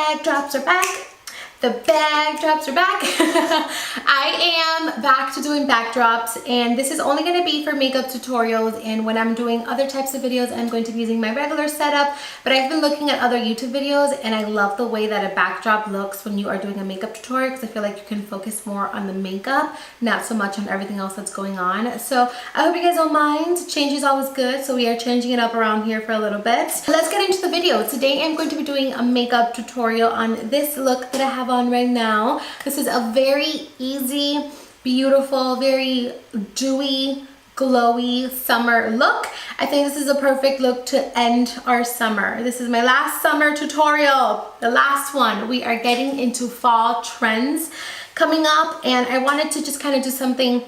bag drops are back. The bag drops are back. I am back to doing backdrops, and this is only going to be for makeup tutorials, and when I'm doing other types of videos I'm going to be using my regular setup. But I've been looking at other YouTube videos and I love the way that a backdrop looks when you are doing a makeup tutorial, because I feel like you can focus more on the makeup, not so much on everything else that's going on. So I hope you guys don't mind. Change is always good, so we are changing it up around here for a little bit. Let's get into the video. Today I'm going to be doing a makeup tutorial on this look that I have on right now. This is a very easy, beautiful, very dewy, glowy summer look. I think this is a perfect look to end our summer. This is my last summer tutorial, the last one. We are getting into fall trends coming up, and I wanted to just kind of do something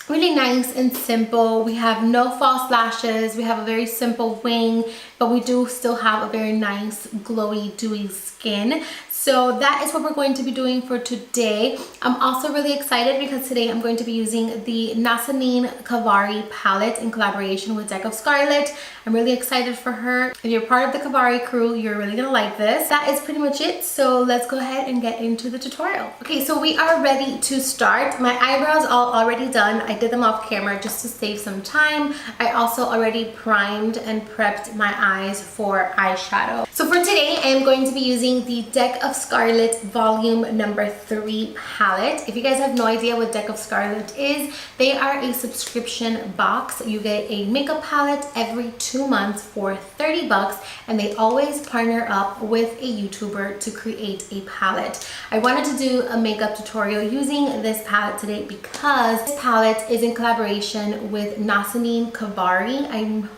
really nice and simple. We have no false lashes, we have a very simple wing, but we do still have a very nice glowy dewy skin. So that is what we're going to be doing for today. I'm also really excited because today I'm going to be using the Nazanin Kavari palette in collaboration with GEEK of Scarlet. I'm really excited for her. If you're part of the Kavari crew, you're really gonna like this. That is pretty much it, so let's go ahead and get into the tutorial. Okay, so we are ready to start. My eyebrows are already done. I did them off camera just to save some time. I also already primed and prepped my eyes for eyeshadow. So for today, I am going to be using the GEEK of Scarlet volume number 3 palette. If you guys have no idea what GEEK of Scarlet is, they are a subscription box. You get a makeup palette every 2 months for 30 bucks, and they always partner up with a YouTuber to create a palette. I wanted to do a makeup tutorial using this palette today because this palette is in collaboration with Nazanin Kavari.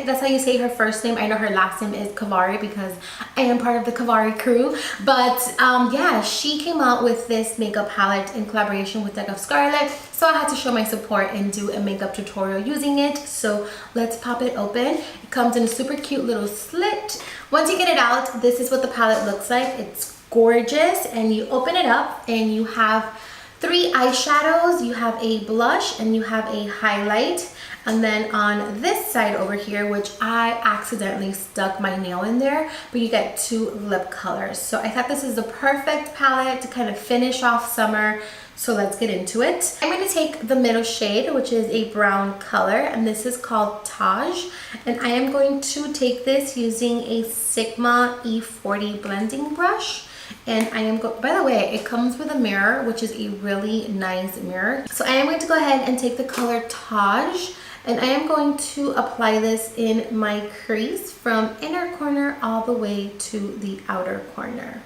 That's how you say her first name. I know her last name is Kavari because I am part of the Kavari crew. But yeah, she came out with this makeup palette in collaboration with GEEK of Scarlet. So I had to show my support and do a makeup tutorial using it. So let's pop it open. It comes in a super cute little slit. Once you get it out, this is what the palette looks like. It's gorgeous, and you open it up and you have 3 eyeshadows. You have a blush and you have a highlight. And then on this side over here, which I accidentally stuck my nail in there, but you get 2 lip colors. So I thought this is the perfect palette to kind of finish off summer. So let's get into it. I'm going to take the middle shade, which is a brown color, and this is called Taj. And I am going to take this using a Sigma E40 blending brush. And I am by the way, it comes with a mirror, which is a really nice mirror. So I am going to go ahead and take the color Taj, and I am going to apply this in my crease from inner corner all the way to the outer corner.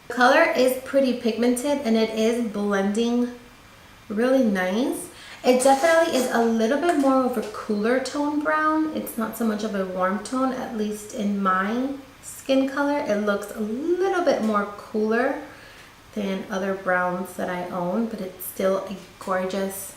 The color is pretty pigmented and it is blending really nice. It definitely is a little bit more of a cooler tone brown. It's not so much of a warm tone, at least in my skin color. It looks a little bit more cooler than other browns that I own, but it's still a gorgeous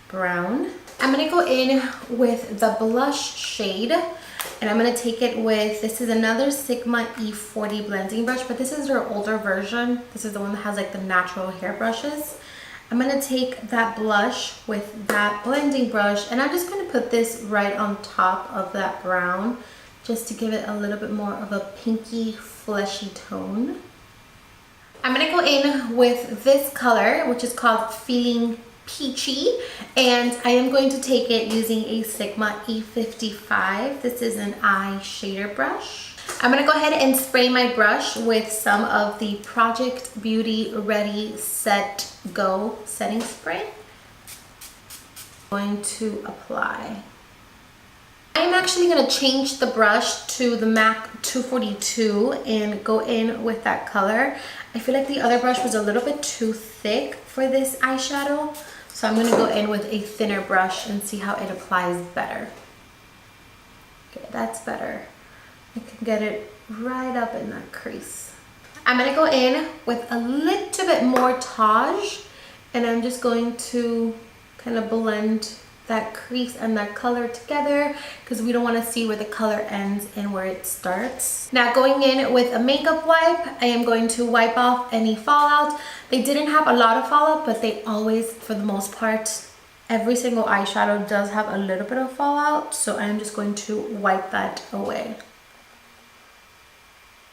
brown. I'm going to go in with the blush shade, and I'm going to take it with, this is another Sigma E40 blending brush, but this is their older version. This is the one that has like the natural hair brushes. I'm going to take that blush with that blending brush, and I'm just going to put this right on top of that brown just to give it a little bit more of a pinky fleshy tone. I'm going to go in with this color, which is called Feeling Peachy, and I am going to take it using a Sigma E55. This is an eye shader brush. I'm going to go ahead and spray my brush with some of the Project Beauty Ready Set Go setting spray. I'm going to apply. I'm actually going to change the brush to the MAC 242 and go in with that color. I feel like the other brush was a little bit too thick for this eyeshadow, so I'm going to go in with a thinner brush and see how it applies better. Okay, that's better. I can get it right up in that crease. I'm going to go in with a little bit more Taj, and I'm just going to kind of blend that crease and that color together because we don't want to see where the color ends and where it starts. Now going in with a makeup wipe, I am going to wipe off any fallout. They didn't have a lot of fallout, but they always, for the most part, every single eyeshadow does have a little bit of fallout, so I'm just going to wipe that away.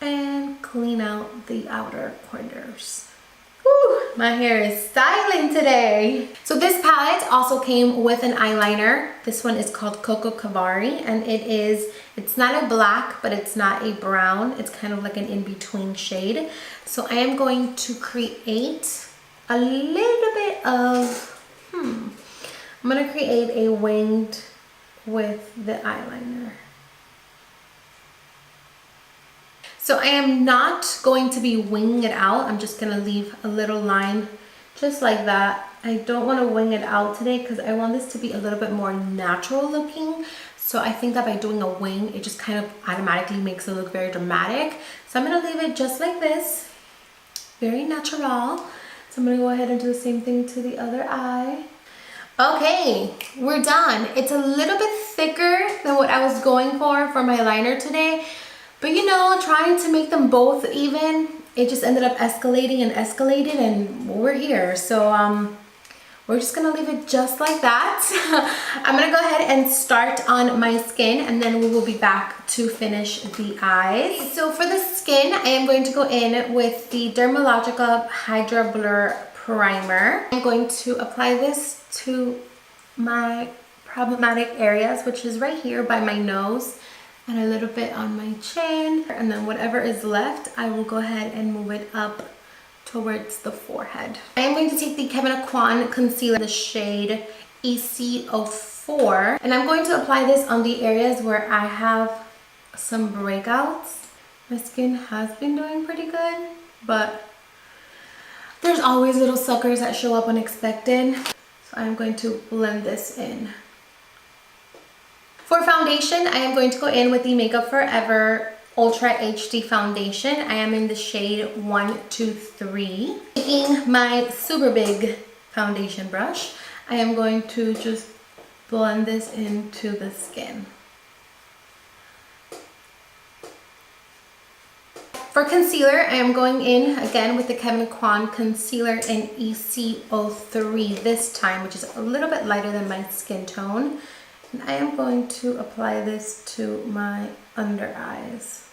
And clean out the outer corners. Whew, my hair is styling today. So this palette also came with an eyeliner. This one is called Kavari, and it's not a black, but it's not a brown. It's kind of like an in-between shade. So I am going to create a little bit of, I'm gonna create a winged with the eyeliner. So I am not going to be winging it out. I'm just gonna leave a little line just like that. I don't want to wing it out today because I want this to be a little bit more natural looking. So I think that by doing a wing, it just kind of automatically makes it look very dramatic. So I'm gonna leave it just like this, very natural. So I'm gonna go ahead and do the same thing to the other eye. Okay, we're done. It's a little bit thicker than what I was going for my liner today. But you know, trying to make them both even, it just ended up escalating and we're here. So we're just gonna leave it just like that. I'm gonna go ahead and start on my skin, and then we will be back to finish the eyes. So for the skin, I am going to go in with the Dermalogica Hydra Blur Primer. I'm going to apply this to my problematic areas, which is right here by my nose, and a little bit on my chin, and then whatever is left I will go ahead and move it up towards the forehead. I am going to take the IIKONN concealer in the shade EC04, and I'm going to apply this on the areas where I have some breakouts. My skin has been doing pretty good, but there's always little suckers that show up unexpected. So I'm going to blend this in. For foundation, I am going to go in with the Makeup Forever Ultra HD Foundation. I am in the shade 123. Taking my super big foundation brush, I am going to just blend this into the skin. For concealer, I am going in again with the IIKONN concealer in EC03 this time, which is a little bit lighter than my skin tone. And I am going to apply this to my under eyes.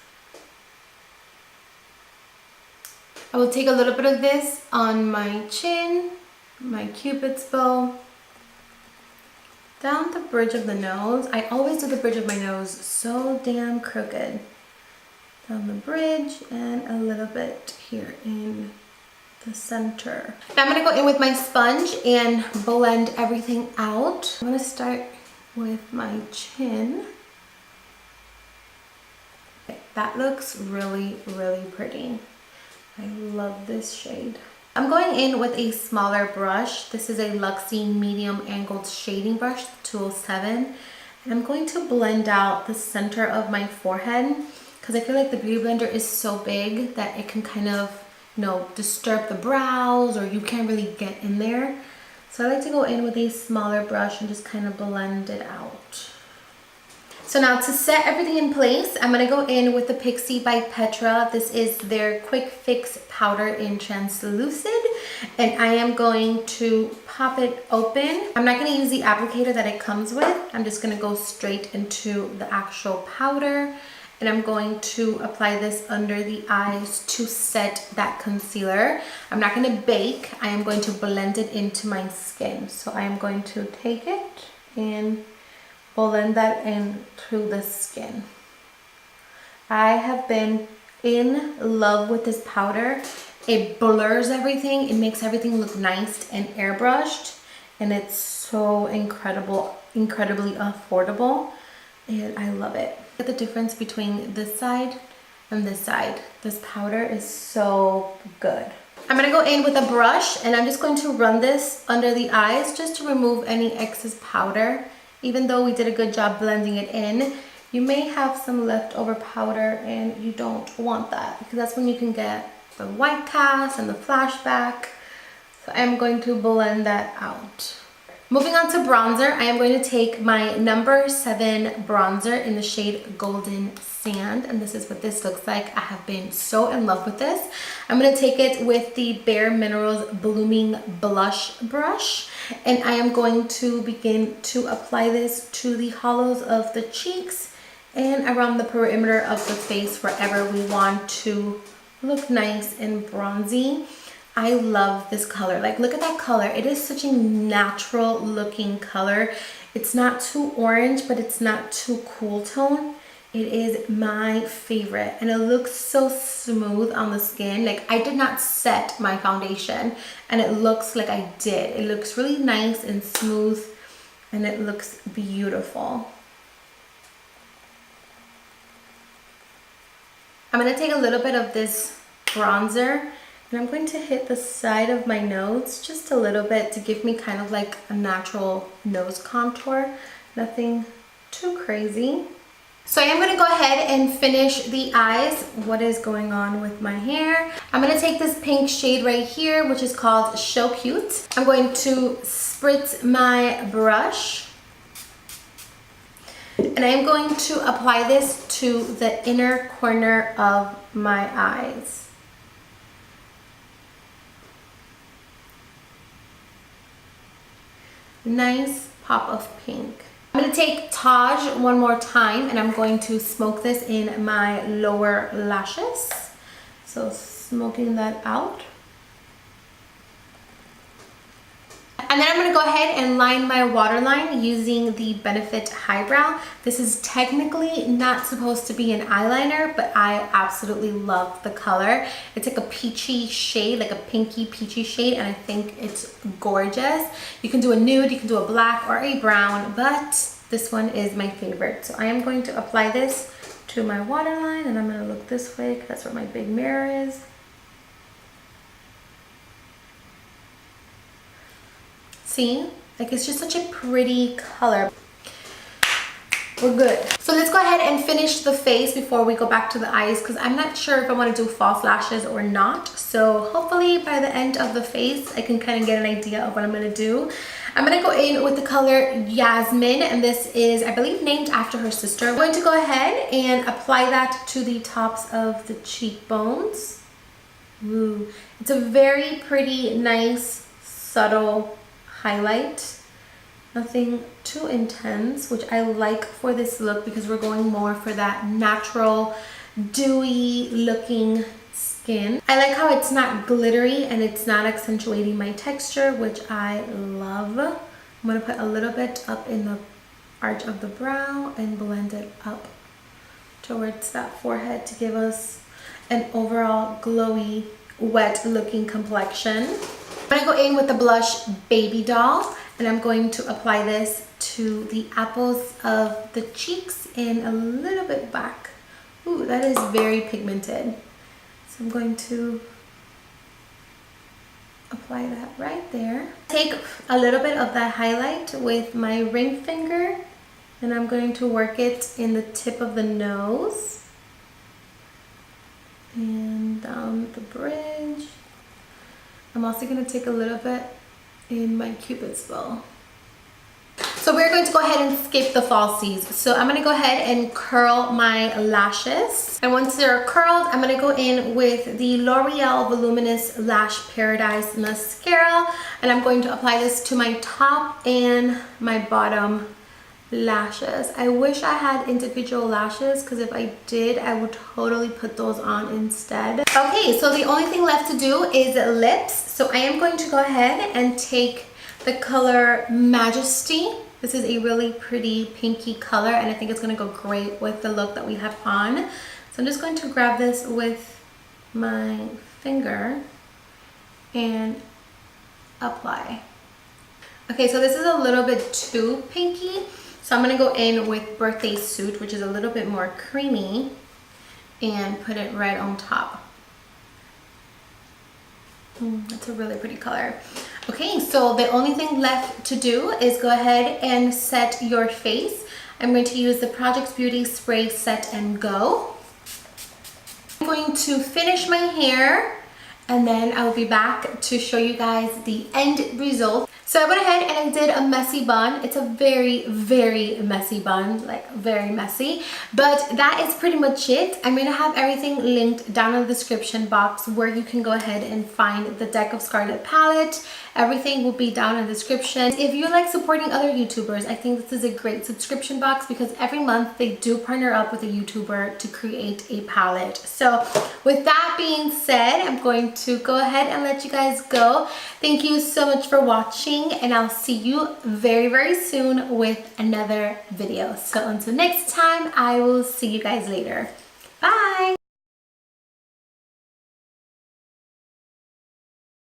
I will take a little bit of this on my chin, my cupid's bow, down the bridge of the nose. I always do the bridge of my nose so damn crooked. Down the bridge and a little bit here in the center. Now I'm going to go in with my sponge and blend everything out. I'm going to start with my chin. Okay, that looks really, really pretty. I love this shade. I'm going in with a smaller brush. This is a Luxie medium angled shading brush, 207. And I'm going to blend out the center of my forehead because I feel like the Beauty Blender is so big that it can kind of, you know, disturb the brows, or you can't really get in there. So I like to go in with a smaller brush and just kind of blend it out. So now to set everything in place, I'm going to go in with the Pixi by Petra. This is their Quick Fix Powder in Translucid. And I am going to pop it open. I'm not going to use the applicator that it comes with. I'm just going to go straight into the actual powder. And I'm going to apply this under the eyes to set that concealer. I'm not going to bake. I am going to blend it into my skin. So I am going to take it and blend that into the skin. I have been in love with this powder. It blurs everything. It makes everything look nice and airbrushed. And it's so incredibly affordable. And I love it. Look at the difference between this side and this side. This powder is so good. I'm gonna go in with a brush and I'm just going to run this under the eyes just to remove any excess powder. Even though we did a good job blending it in, you may have some leftover powder and you don't want that, because that's when you can get the white cast and the flashback. So I'm going to blend that out. Moving on to bronzer, I am going to take my number 7 bronzer in the shade Golden Sand, and this is what this looks like. I have been so in love with this. I'm going to take it with the Bare Minerals Blooming Blush Brush, and I am going to begin to apply this to the hollows of the cheeks and around the perimeter of the face, wherever we want to look nice and bronzy. I love this color. Like, look at that color. It is such a natural looking color. It's not too orange, but it's not too cool tone. It is my favorite, and it looks so smooth on the skin. Like, I did not set my foundation, and it looks like I did. It looks really nice and smooth, and it looks beautiful. I'm gonna take a little bit of this bronzer, and I'm going to hit the side of my nose just a little bit to give me kind of like a natural nose contour. Nothing too crazy. So I am going to go ahead and finish the eyes. What is going on with my hair? I'm going to take this pink shade right here, which is called Show Cute. I'm going to spritz my brush. And I'm going to apply this to the inner corner of my eyes. Nice pop of pink. I'm going to take Taj one more time, and I'm going to smoke this in my lower lashes. So smoking that out. And then I'm going to go ahead and line my waterline using the Benefit Highbrow. This is technically not supposed to be an eyeliner, but I absolutely love the color. It's like a peachy shade, like a pinky peachy shade, and I think it's gorgeous. You can do a nude, you can do a black or a brown, but this one is my favorite. So I am going to apply this to my waterline, and I'm going to look this way because that's where my big mirror is. See, like, it's just such a pretty color. We're good. So let's go ahead and finish the face before we go back to the eyes, because I'm not sure if I want to do false lashes or not. So hopefully by the end of the face, I can kind of get an idea of what I'm going to do. I'm going to go in with the color Yasmin, and this is, I believe, named after her sister. I'm going to go ahead and apply that to the tops of the cheekbones. Ooh, it's a very pretty, nice, subtle highlight. Nothing too intense, which I like for this look because we're going more for that natural, dewy looking skin. I like how it's not glittery and it's not accentuating my texture, which I love. I'm going to put a little bit up in the arch of the brow and blend it up towards that forehead to give us an overall glowy, wet looking complexion. I'm going to go in with the blush Baby Doll, and I'm going to apply this to the apples of the cheeks and a little bit back. Ooh, that is very pigmented. So I'm going to apply that right there. Take a little bit of that highlight with my ring finger, and I'm going to work it in the tip of the nose and down the bridge. I'm also going to take a little bit in my Cupid's bow. So we're going to go ahead and skip the falsies. So I'm going to go ahead and curl my lashes. And once they're curled, I'm going to go in with the L'Oreal Voluminous Lash Paradise Mascara. And I'm going to apply this to my top and my bottom lashes. I wish I had individual lashes, because if I did, I would totally put those on instead. Okay, so the only thing left to do is lips. So I am going to go ahead and take the color Majesty. This is a really pretty pinky color, and I think it's going to go great with the look that we have on. So I'm just going to grab this with my finger and apply. Okay, so this is a little bit too pinky. So I'm going to go in with Birthday Suit, which is a little bit more creamy, and put it right on top. That's a really pretty color. Okay, so the only thing left to do is go ahead and set your face. I'm going to use the Project Beauty Spray Set and Go. I'm going to finish my hair, and then I'll be back to show you guys the end result. So I went ahead and I did a messy bun. It's a very, very messy bun, like very messy. But that is pretty much it. I'm going to have everything linked down in the description box where you can go ahead and find the Deck of Scarlet palette Everything will be down in the description. If you like supporting other YouTubers, I think this is a great subscription box because every month they do partner up with a YouTuber to create a palette. So with that being said, I'm going to go ahead and let you guys go. Thank you so much for watching, and I'll see you very, very soon with another video. So until next time, I will see you guys later.